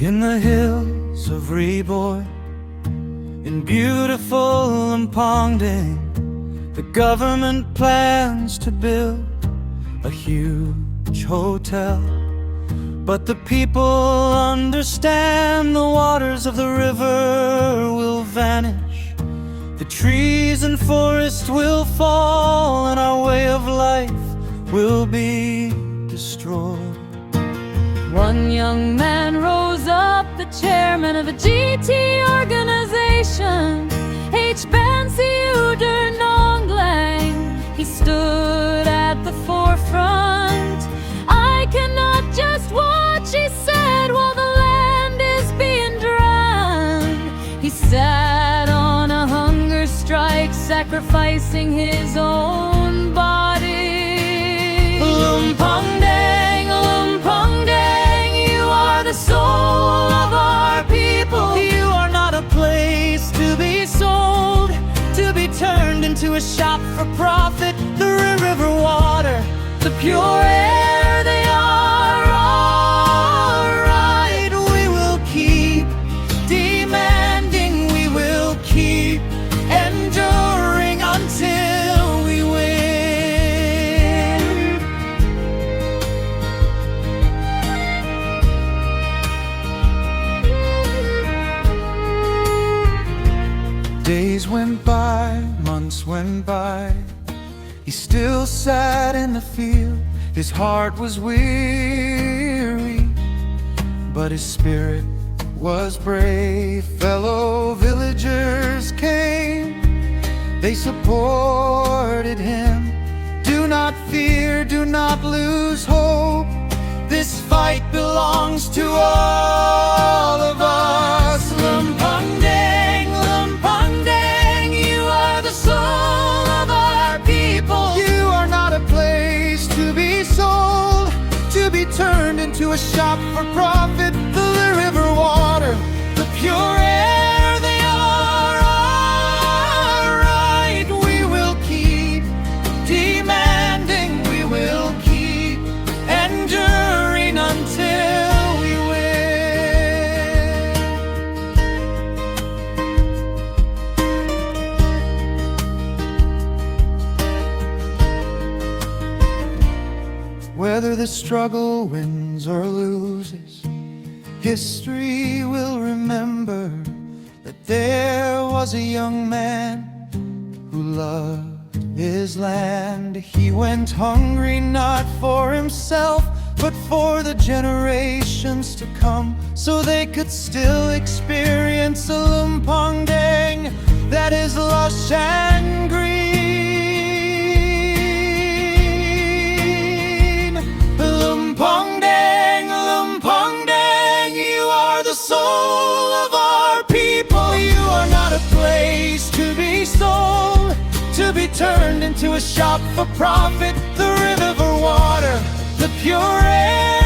In the hills of Reborn, in beautiful lumpongdeng, the government plans to build a huge hotel. But the people understand the waters of the river will vanish, the trees and forests will fall, and our way of life will be destroyed. One young man rose up, the chairman of a GT organization, He stood at the forefront. I cannot just watch, he said, while the land is being drowned. He sat on a hunger strike, sacrificing his own body. Lumpongdeng, lumpongdeng, you are the soul of our people. You are not a place to be sold, to be turned into a shop for profit. The river water, the pure air, they are all right. We will keep demanding, we will keep enduring until we win. Days went by, months went by. He still sat in the field. His heart was weary, but his spirit was brave. Fellow villagers came, they supported him. Do not fear, do not lose hope. This fight belongs to all of us. Lumpongdeng, lumpongdeng, you are the soul of our people. You are not a place to be sold, to be turned into a shop for profit. The river water, the pure air, they are all right. We will keep demanding, we will keep enduring until we win. Whether the struggle wins or loses, history will remember that there was a young man who loved his land. He went hungry not for himself, but for the generations to come, so they could still experience a lumpongdeng that is lush and green. Lumpongdeng, lumpongdeng, you are the soul of our people. You are not a place to be sold, to be turned into a shop for profit. The river water, the pure air,